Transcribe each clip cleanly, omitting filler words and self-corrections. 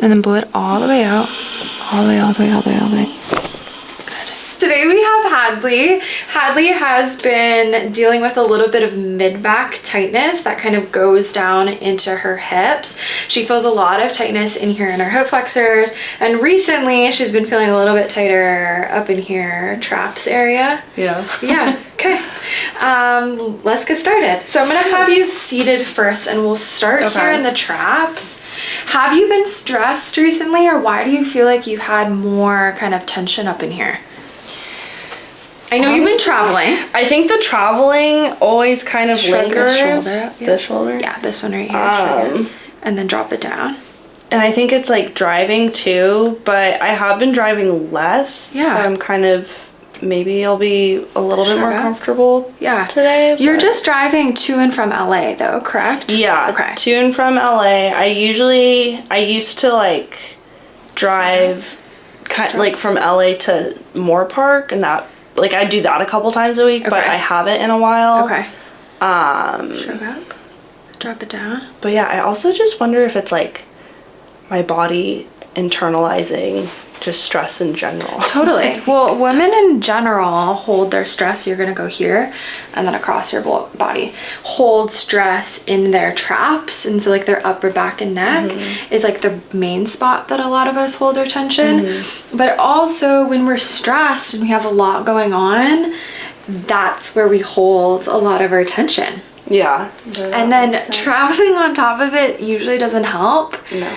And then blow it all the way out. All the way, all the way, all the way, all the way. Today we have Hadley. Hadley has been dealing with a little bit of mid-back tightness that kind of goes down into her hips. She feels a lot of tightness in here in her hip flexors, and recently she's been feeling a little bit tighter up in here, traps area. Yeah. Yeah, okay. Let's get started. So I'm gonna have you seated first and we'll start here in the traps. Have you been stressed recently, or why do you feel like you've had more kind of tension up in here? I know you've been traveling. I think the traveling always kind of lingers. The shoulder up, The shoulder? Yeah, this one right here. And then drop it down. And I think it's like driving too, but I have been driving less. Yeah. So I'm kind of, maybe I'll be a little bit more comfortable today. You're just driving to and from LA though, correct? Yeah. Okay. To and from LA. I used to like drive like from LA to Moore Park, and that, like, I do that a couple times a week, but I haven't in a while. Okay. Shrug up. Drop it down. But yeah, I also just wonder if it's like my body internalizing just stress in general. Totally. Well, women in general hold their stress. You're going to go here and then across your body. Hold stress in their traps. And so like their upper back and neck is like the main spot that a lot of us hold our tension. But also when we're stressed and we have a lot going on, that's where we hold a lot of our tension. Yeah. And then traveling on top of it usually doesn't help. No.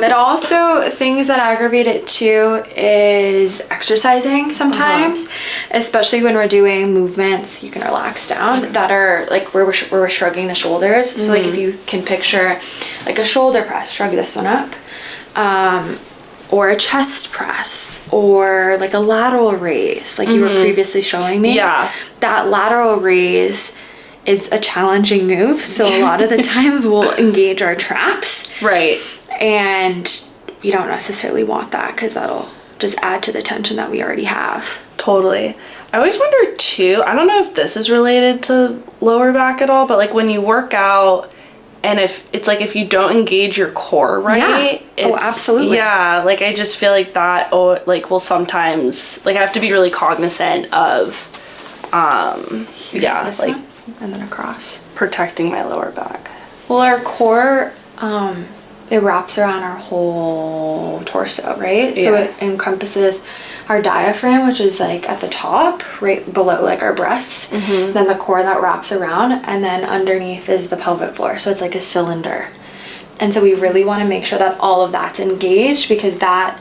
It also, things that aggravate it too is exercising sometimes, especially when we're doing movements, you can relax down, that are like where we're shrugging the shoulders. So like if you can picture like a shoulder press, shrug this one up, or a chest press, or like a lateral raise, like you were previously showing me. Yeah. That lateral raise is a challenging move, so a lot of the times we'll engage our traps, right, and we don't necessarily want that because that'll just add to the tension that we already have. Totally. I always wonder too, I don't know if this is related to lower back at all, but like when you work out and if it's like if you don't engage your core right, absolutely, like I just feel like that like will sometimes, like I have to be really cognizant of This like one, and then across, protecting my lower back. Well, our core, it wraps around our whole torso, right? So it encompasses our diaphragm, which is like at the top, right below like our breasts, then the core that wraps around, and then underneath is the pelvic floor. So it's like a cylinder. And so we really want to make sure that all of that's engaged, because that,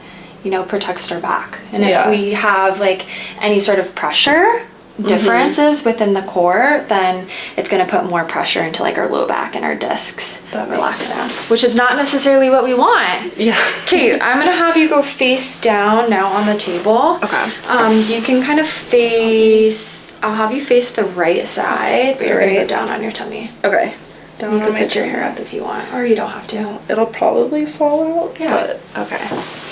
protects our back. And if we have like any sort of pressure differences within the core, then it's going to put more pressure into like our low back and our discs. That relax down, which is not necessarily what we want. Yeah. Okay, I'm gonna have you go face down now on the table. Okay. You can kind of face, I'll have you face the right side, but you're gonna get down on your tummy. Okay. Down you on can my put your tummy. hair up if you want, or you don't have to. It'll probably fall out. Yeah. But okay.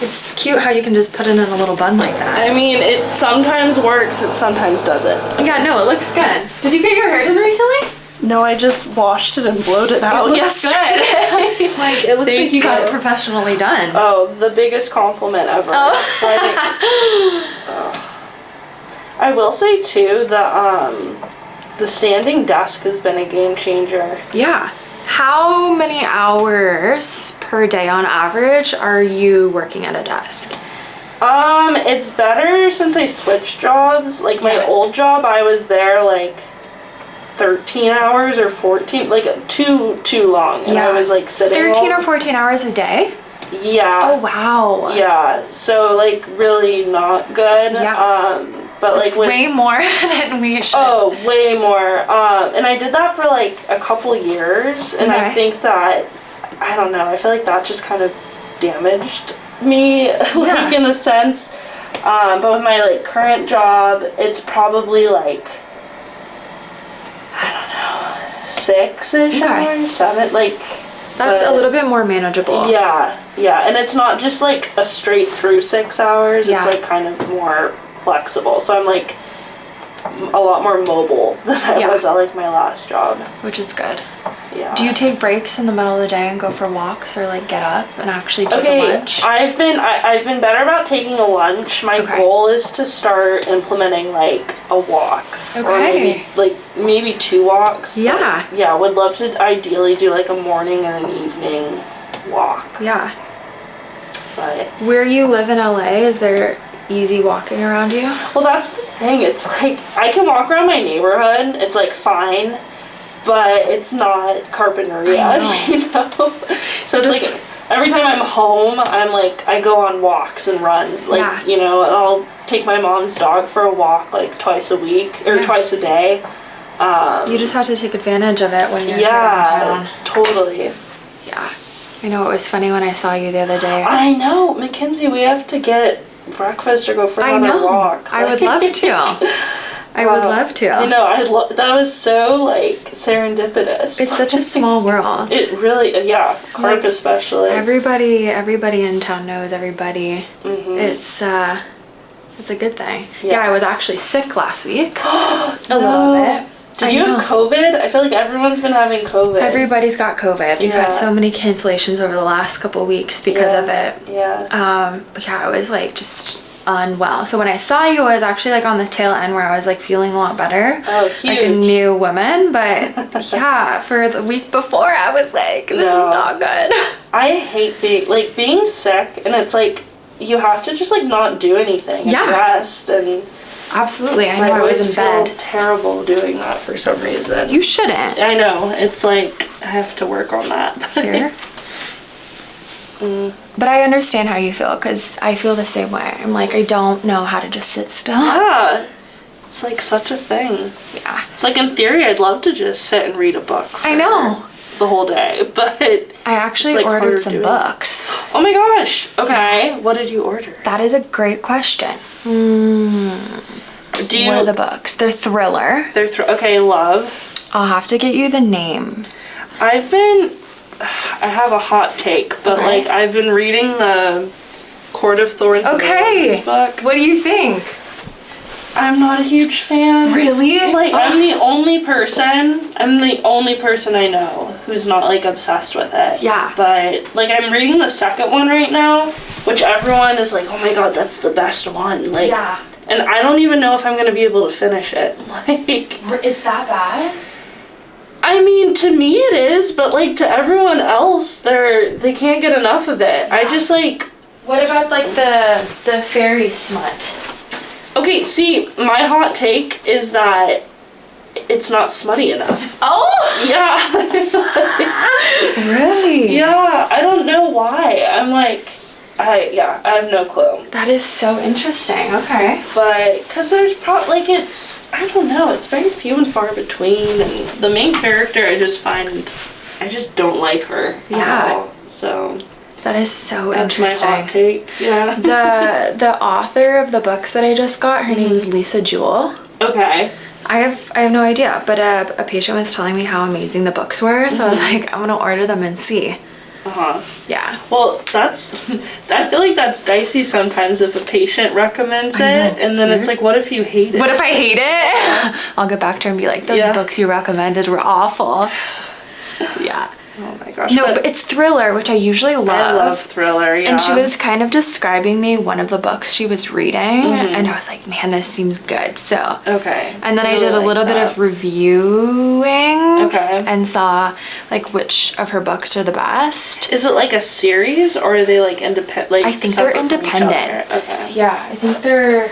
It's cute how you can just put it in a little bun like that. I mean, it sometimes works, it sometimes doesn't. Yeah, no, it looks good. Did you get your hair done recently? No, I just washed it and blowed it out. It looks good. Like, it looks like you got it professionally done. Oh, the biggest compliment ever. I will say too, the standing desk has been a game changer. Yeah. How many hours per day on average are you working at a desk? It's better since I switched jobs. Like my old job, I was there like 13 hours or 14, like too long. And I was like sitting 13 or 14 hours a day? Yeah. Oh, wow. Yeah. So like really not good. Yeah. But like it's way more than we should. Oh, way more. And I did that for like a couple years, and I think that, I don't know, I feel like that just kind of damaged me, like in a sense. But with my like current job, it's probably like, I don't know, 6-ish hours, 7, like. That's a little bit more manageable. Yeah, and it's not just like a straight through 6 hours. It's like kind of more flexible, so I'm like a lot more mobile than I was at like my last job, which is good. Yeah. Do you take breaks in the middle of the day and go for walks, or like get up and actually take a lunch? I've been better about taking a lunch. My goal is to start implementing like a walk. Okay. Or maybe 2 walks. Yeah. But, yeah, would love to ideally do like a morning and an evening walk. Yeah. But where you live in LA, is there easy walking around you? Well, that's the thing. It's like I can walk around my neighborhood. It's like fine. But it's not Carpinteria, you know? So it's like, every time I'm home, I'm like, I go on walks and runs. Like, you know, and I'll take my mom's dog for a walk, like, twice a week, or twice a day. You just have to take advantage of it when you're here in town. Totally. Yeah. I know, it was funny when I saw you the other day. I know. Mackenzie, we have to get breakfast or go for another walk. I would love to. I would love to. I know. That was so like serendipitous. It's such a small world. It really, Clark especially. Everybody in town knows everybody. It's a good thing. Yeah, I was actually sick last week. A little bit. Did you have COVID? I feel like everyone's been having COVID. Everybody's got COVID. We've had so many cancellations over the last couple weeks because of it. Yeah. But yeah, I was like just unwell. So when I saw you, I was actually like on the tail end where I was like feeling a lot better. Oh, huge. Like a new woman. But yeah, for the week before, I was like, this is not good. I hate being sick, and it's like you have to just like not do anything and rest and. Absolutely, I know I was in bed. I feel terrible doing that for some reason. You shouldn't. I know. It's like I have to work on that. Here. But I understand how you feel, because I feel the same way. I'm like, I don't know how to just sit still. Yeah. It's like such a thing. Yeah. It's like in theory, I'd love to just sit and read a book. I know. The whole day, but I actually ordered some books. Oh my gosh. Okay. What did you order? That is a great question. What are the books? They're thriller. Okay, love. I'll have to get you the name. I have a hot take, but like I've been reading the Court of Thorns and Roses book. What do you think? I'm not a huge fan. Really? Like I'm the only person I know who's not like obsessed with it. Yeah. But like I'm reading the second one right now, which everyone is like, oh my god, that's the best one. Like, yeah. And I don't even know if I'm gonna be able to finish it. Like, it's that bad? I mean, to me it is, but like to everyone else, they can't get enough of it. Yeah. I just like. What about like the fairy smut? Okay, see, my hot take is that it's not smutty enough. Oh! Yeah. Really? Yeah, I don't know why. I'm like, I have no clue. That is so interesting. Okay. But, because there's I don't know, it's very few and far between, and the main character I just don't like her at all, so. That is so interesting. My hot take. Yeah. The author of the books that I just got, her name is Lisa Jewell. Okay. I have no idea, but a patient was telling me how amazing the books were, so I was like, I'm gonna order them and see. Yeah. Well, I feel like that's dicey sometimes if a patient recommends it, and then it's like, what if you hate it? What if I hate it? I'll get back to her and be like, those books you recommended were awful. Yeah. Oh my gosh. No, but it's thriller, which I usually love. I love thriller, yeah. And she was kind of describing me one of the books she was reading, and I was like, man, this seems good. So. Okay. And then I did a little bit of reviewing. Okay. And saw like which of her books are the best. Is it like a series, or are they like independent? Like I think they're independent. Okay. Yeah, I think they're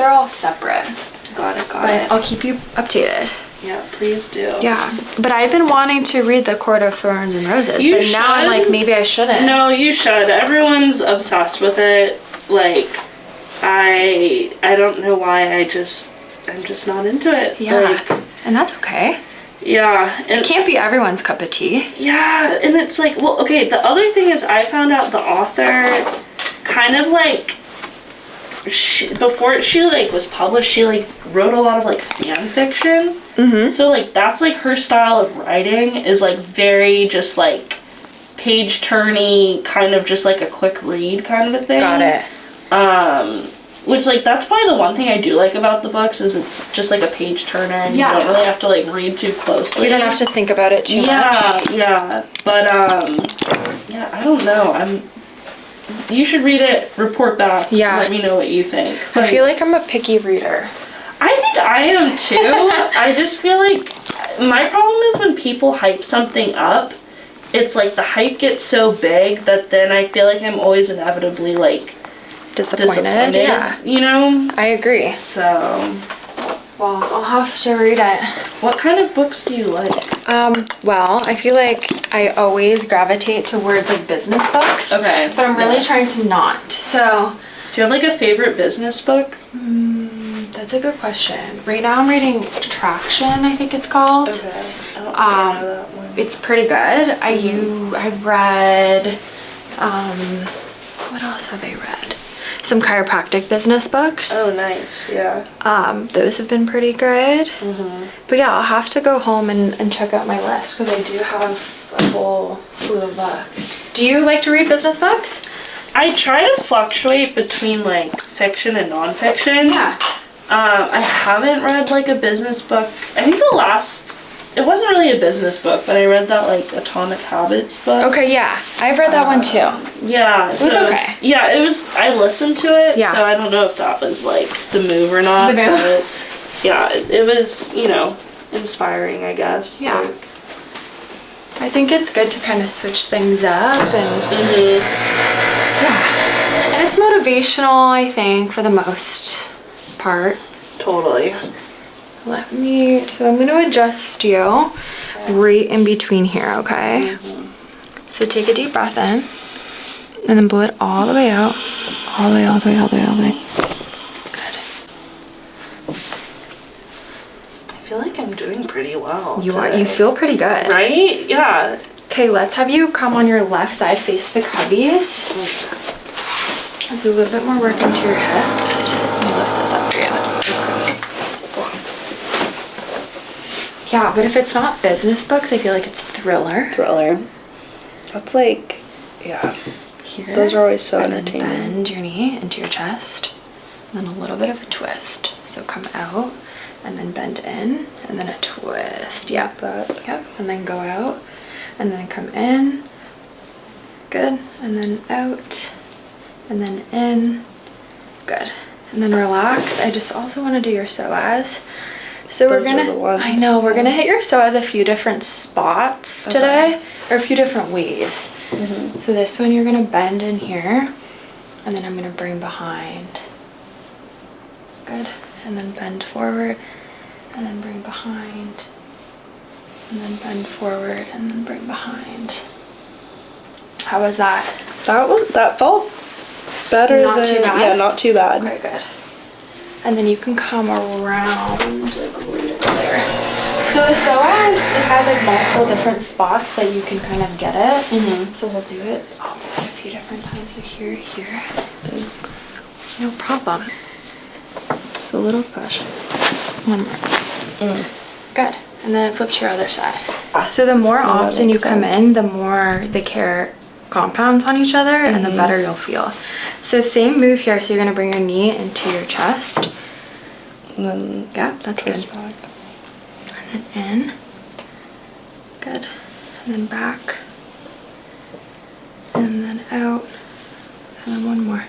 all separate. Got it. But I'll keep you updated. Yeah, please do. Yeah, but I've been wanting to read The Court of Thorns and Roses, now I'm like, maybe I shouldn't. No, you should. Everyone's obsessed with it. Like, I don't know why. I'm just not into it. Yeah, like, and that's okay. Yeah. And it can't be everyone's cup of tea. Yeah, and it's like, well, okay, the other thing is I found out the author kind of like, before she like was published, she like wrote a lot of like fan fiction. So like that's like her style of writing is like very just like page turny, kind of just like a quick read kind of a thing. Got it. Which, like, that's probably the one thing I do like about the books is it's just, like, a page turner and you don't really have to, like, read too closely. You don't have to think about it too much. Yeah. But, yeah, I don't know. You should read it, report back, let me know what you think. I feel like I'm a picky reader. I think I am, too. I just feel like my problem is when people hype something up, it's, like, the hype gets so big that then I feel like I'm always inevitably, like, disappointed, yeah. You know? I agree. So, well, I'll have to read it. What kind of books do you like? Well, I feel like I always gravitate towards like business books. Okay. But I'm really trying to not. So, do you have like a favorite business book? That's a good question. Right now I'm reading Traction, I think it's called. Okay. I don't know that one. It's pretty good. I've read what else have I read? Some chiropractic business books. Oh, nice. Yeah. Those have been pretty good. But yeah, I'll have to go home and check out my list because I do have a whole slew of books. Do you like to read business books? I try to fluctuate between like fiction and nonfiction. Yeah. I haven't read like a business book. I think it wasn't really a business book, but I read that like Atomic Habits book. Okay, yeah. I've read that one too. Yeah. It was okay. Yeah, it was, I listened to it, yeah. So I don't know if that was like the move or not. The move. But yeah, it was, you know, inspiring, I guess. Yeah. Like, I think it's good to kind of switch things up and yeah. And it's motivational, I think, for the most part. Totally. So I'm going to adjust you right in between here, okay? So take a deep breath in and then blow it all the way out. All the way, all the way, all the way, all the way. Good. I feel like I'm doing pretty well. You feel pretty good. Right? Yeah. Okay, let's have you come on your left side, face the cubbies. Let's do a little bit more work into your hips. Let me lift this up for you. Yeah, but if it's not business books, I feel like it's thriller. Thriller. That's like, yeah. Here. Those are always so and entertaining. Then bend your knee into your chest. And then a little bit of a twist. So come out and then bend in and then a twist. Yep. Like that. Yep. And then go out and then come in. Good. And then out and then in. Good. And then relax. I just also want to do your psoas. So we're gonna, I know, we're gonna hit your psoas a few different spots today, or a few different ways. So this one you're gonna bend in here, and then I'm gonna bring behind. Good. And then bend forward, and then bring behind. And then bend forward, and then bring behind. How was that? That felt better. Not too bad? Yeah, not too bad. Okay, good. And then you can come around like right there. So the psoas, it has like multiple different spots that you can kind of get it. So we'll do it. I'll do it a few different times. So here. No problem. Just a little push. One more. Good. And then flip to your other side. So the more often you come in, the more the care compounds on each other and the better you'll feel. So same move here. So you're going to bring your knee into your chest. And then that's good. Back. And then in. Good. And then back. And then out. And then one more.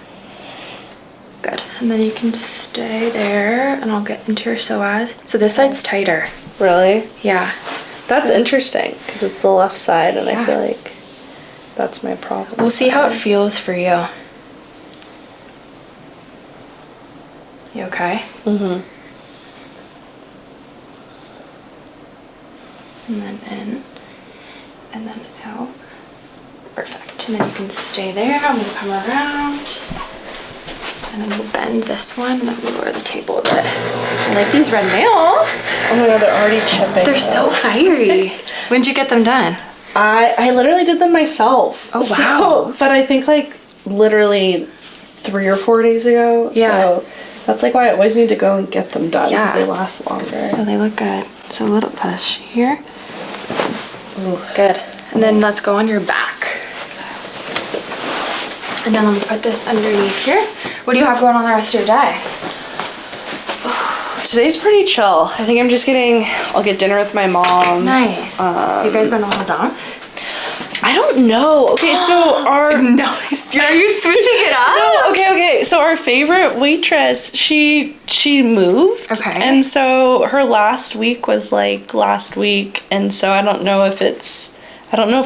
Good. And then you can stay there and I'll get into your psoas. So this side's tighter. Really? Yeah. That's interesting because it's the left side and I feel like that's my problem. We'll see how it feels for you. You okay? And then in, and then out. Perfect. And then you can stay there. I'm gonna come around. And then we'll bend this one and then we'll lower the table a bit. I like these red nails. Oh my god, they're already chipping. They're so fiery. When'd you get them done? I literally did them myself. Oh wow. But I think like literally 3 or 4 days ago. Yeah. So that's like why I always need to go and get them done because Yeah. they last longer. Oh, they look good. So a little push here. Ooh, good. And then let's go on your back. And then let me put this underneath here. What do you have going on the rest of your day? Today's pretty chill. I think I'll get dinner with my mom. Nice. You guys going to Little Dom's? I don't know. Okay, so Nice. Are you switching it up? No, okay. So our favorite waitress, she moved. Okay. And so her last week was like last week, and so I don't know if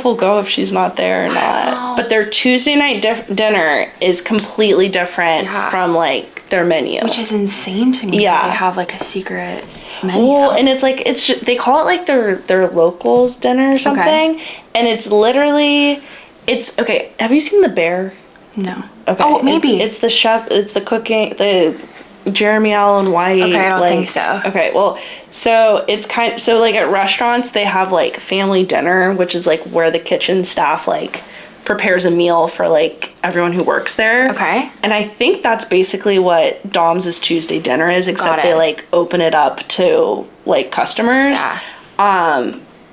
we'll go if she's not there or not. But their Tuesday night dinner is completely different from like their menu, which is insane to me. Yeah, they have like a secret menu. Well, and it's like they call it like their locals dinner or something, and it's literally okay. Have you seen The Bear? No. Okay. Oh, maybe it's the chef. It's the cooking. The Jeremy Allen White. Okay, I don't think so. Okay, well, so it's so like at restaurants they have like family dinner, which is like where the kitchen staff like prepares a meal for like everyone who works there. Okay. And I think that's basically what Dom's Tuesday dinner is, except they like open it up to like customers. Yeah.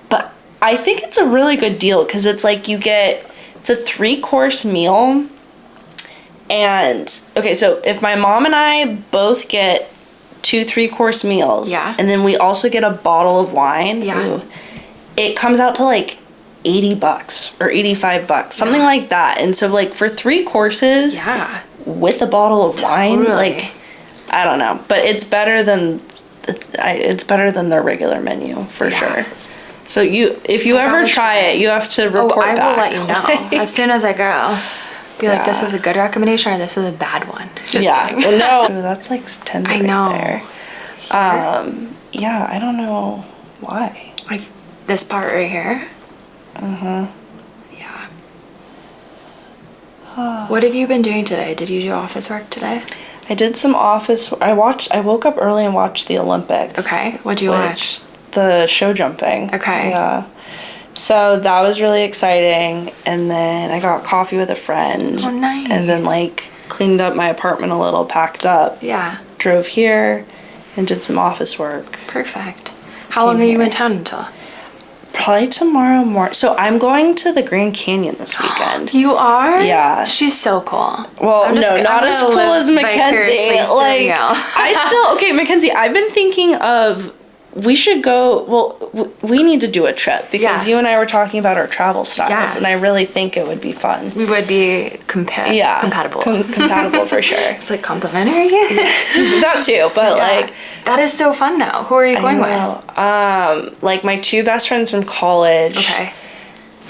But I think it's a really good deal because it's like it's a 3-course meal. And okay, so if my mom and I both get 2 3-course meals, and then we also get a bottle of wine, it comes out to like $80 or $85, something like that. And so like for 3 courses, with a bottle of wine, like I don't know, but it's better than their regular menu for sure. So if you ever try it, you have to report back. I will let you know as soon as I go. Be like, this was a good recommendation or this was a bad one. Just kidding. Well, no, that's like tender I know. There. I don't know why. Like this part right here. Yeah. What have you been doing today? Did you do office work today? I did some office. I woke up early and watched the Olympics. Okay. What'd you watch? The show jumping. Okay. Yeah. So that was really exciting, and then I got coffee with a friend. Oh, nice. And then like cleaned up my apartment a little, packed up. Yeah. Drove here, and did some office work. Perfect. How long are you in town until? Probably tomorrow morning. So I'm going to the Grand Canyon this weekend. You are? Yeah. She's so cool. Well, not as cool as Mackenzie. Like Mackenzie, I've been thinking of we should go. Well, we need to do a trip because you and I were talking about our travel styles, and I really think it would be fun. We would be compatible. Compatible for sure. It's like complimentary. That too, but like that is so fun though. Who are you going with? Like my 2 best friends from college. Okay.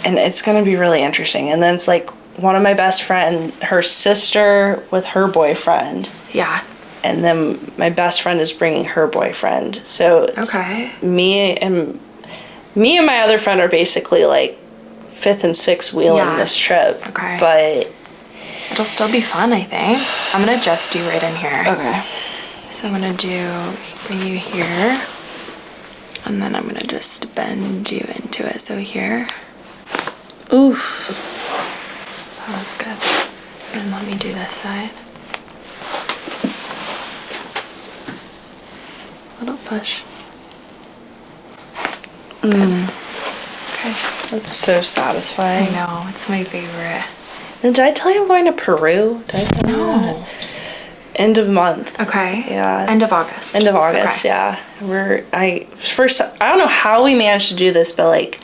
And it's gonna be really interesting. And then it's like one of my best friend, her sister with her boyfriend. Yeah. And then my best friend is bringing her boyfriend. So it's me and my other friend are basically like 5th and 6th wheeling this trip. Okay. But it'll still be fun, I think. I'm gonna adjust you right in here. Okay. So I'm gonna bring you here. And then I'm gonna just bend you into it. So here. Oof. That was good. And let me do this side. Little push. Okay. That's so satisfying. I know, it's my favorite. Then did I tell you I'm going to Peru? No. End of month. Okay. Yeah. End of August. End of August, yeah. I don't know how we managed to do this, but like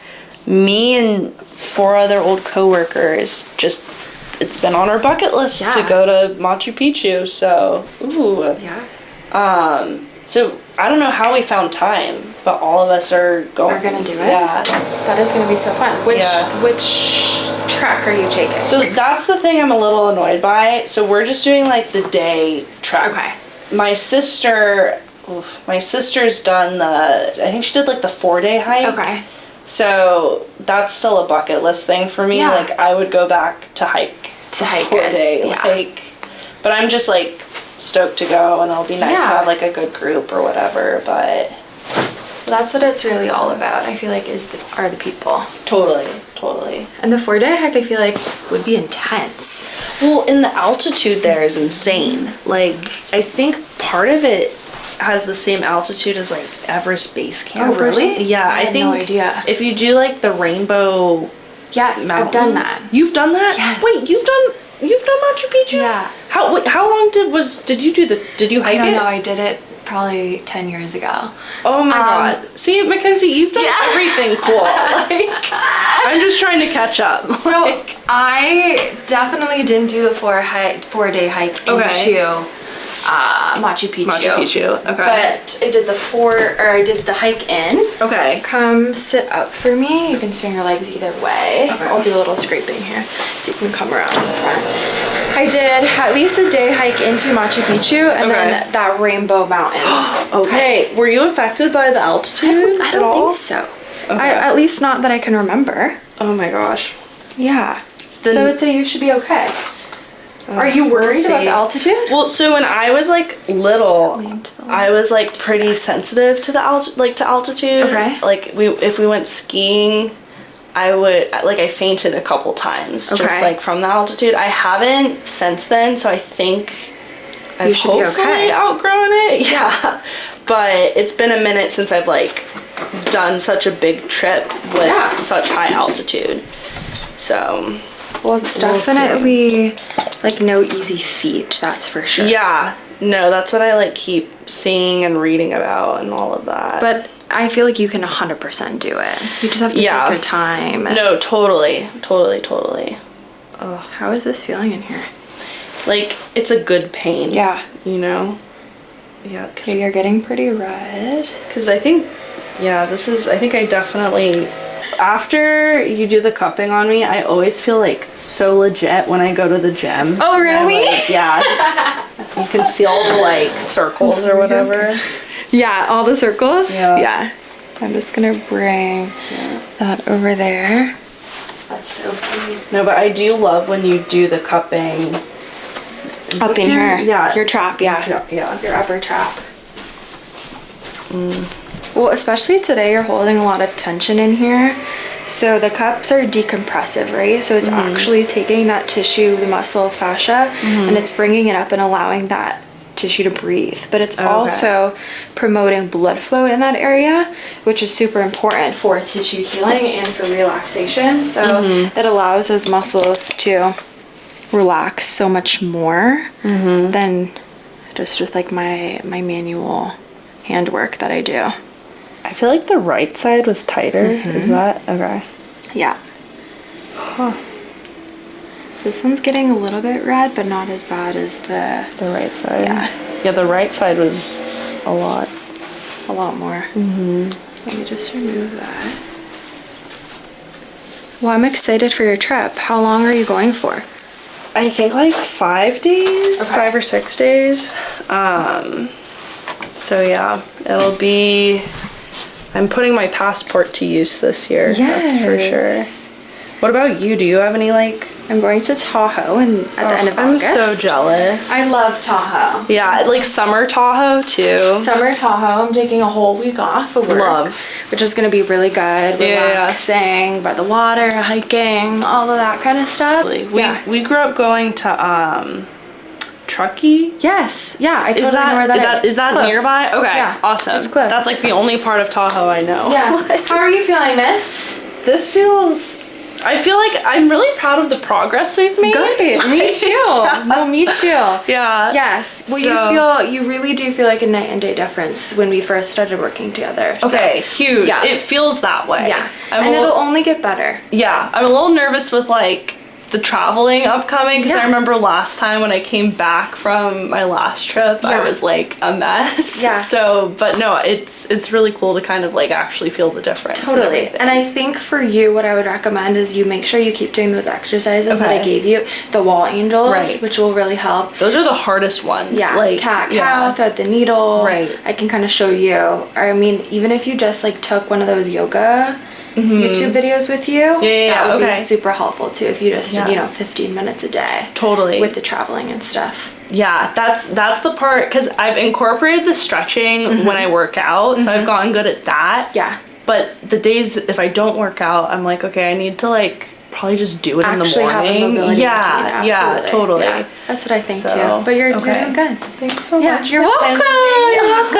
me and 4 other old coworkers it's been on our bucket list to go to Machu Picchu, so Yeah. So I don't know how we found time, but all of us are going. We're gonna do it? Yeah. That is gonna be so fun. Which trek are you taking? So that's the thing I'm a little annoyed by. So we're just doing like the day trek. Okay. My sister's done I think she did like the 4-day hike. Okay. So that's still a bucket list thing for me. Yeah. Like I would go back to hike 4-day. Yeah. But I'm just like stoked to go, and it'll be nice to have like a good group or whatever. But that's what it's really all about. I feel like are the people. Totally. And the 4-day hike I feel like would be intense. Well, and the altitude there is insane. Like I think part of it has the same altitude as like Everest Base Camp. Oh really? Yeah, I had no idea. If you do like the Rainbow Yes, Mountain, I've done that. You've done that? Yes. Wait, you've done Machu Picchu? Yeah. How long did you hike it? I don't know. I did it probably 10 years ago. Oh my god. See, Mackenzie, you've done everything cool. Like, I'm just trying to catch up. So I definitely didn't do the 4-day hike into Machu Picchu. Machu Picchu, okay. But I did I did the hike in. Okay. Come sit up for me. You can swing your legs either way. Okay. I'll do a little scraping here so you can come around in the front. I did at least a day hike into Machu Picchu and then that Rainbow Mountain. Okay. Were you affected by the altitude I don't think so. Okay. At least not that I can remember. Oh my gosh. Yeah. So I would say you should be okay. Are you worried about the altitude? Well, so when I was like little, I was like pretty sensitive to the altitude. Okay. Like if we went skiing, I fainted a couple times just like from the altitude. I haven't since then, so I think I've hopefully outgrown it. Yeah. But it's been a minute since I've like done such a big trip with such high altitude. So well, it's definitely like no easy feat, that's for sure. Yeah, no, that's what I like keep seeing and reading about and all of that. But I feel like you can 100% do it. You just have to take your time. No, totally. Ugh. How is this feeling in here? Like, it's a good pain. Yeah. You know? Yeah. Okay, you're getting pretty red. Because I think I definitely... After you do the cupping on me, I always feel like so legit when I go to the gym. Oh, really? Yeah. You can see all the like circles or whatever. Yeah, all the circles? Yeah. I'm just gonna bring that over there. That's so funny. No, but I do love when you do the cupping. Up in here. Yeah. Your trap, yeah. Your upper trap. Well, especially today, you're holding a lot of tension in here. So the cups are decompressive, right? So it's actually taking that tissue, the muscle fascia, and it's bringing it up and allowing that tissue to breathe. But it's also promoting blood flow in that area, which is super important for tissue healing and for relaxation. So it allows those muscles to relax so much more than just with like my manual handwork that I do. I feel like the right side was tighter. Is that okay? Yeah. Huh. So this one's getting a little bit red, but not as bad as the right side. Yeah. Yeah, the right side was a lot more. Let me just remove that. Well, I'm excited for your trip. How long are you going for? I think like 5 days, 5 or 6 days. So yeah, it'll be. I'm putting my passport to use this year. Yes. That's for sure. What about you? Do you have any like... I'm going to Tahoe at the end of August. I'm so jealous. I love Tahoe. Yeah, like summer Tahoe too. Summer Tahoe. I'm taking a whole week off of work. Which is going to be really good. Relaxing by the water, hiking, all of that kind of stuff. We grew up going to Truckee? Yes. Yeah, I totally know where that is. Is that nearby? Okay, yeah, awesome. It's close. That's like the only part of Tahoe I know. Yeah. How are you feeling, miss? This feels... I feel like I'm really proud of the progress we've made. Good. Me too. Yeah. No, me too. Yeah. Yes. Well, you really do feel like a night and day difference when we first started working together. Okay, so, huge. Yeah. It feels that way. Yeah. And it'll only get better. Yeah. I'm a little nervous with like the traveling upcoming because I remember last time when I came back from my last trip, I was like a mess. Yeah. So, but no, it's really cool to kind of like actually feel the difference. Totally. And I think for you, what I would recommend is you make sure you keep doing those exercises that I gave you, the wall angels, which will really help. Those are the hardest ones. Yeah. Like cat-cow, thread the needle. Right. I can kind of show you. Or I mean, even if you just like took one of those yoga YouTube videos with you, that would be super helpful too if you just did 15 minutes a day with the traveling and stuff. Yeah, that's the part, because I've incorporated the stretching when I work out, so I've gotten good at that. But the days if I don't work out, I'm like, okay, I need to like probably just do it in the morning. Have a mobility routine, yeah, totally. Yeah, that's what I think too. But you're doing good. Thanks so much. You're welcome. You're welcome.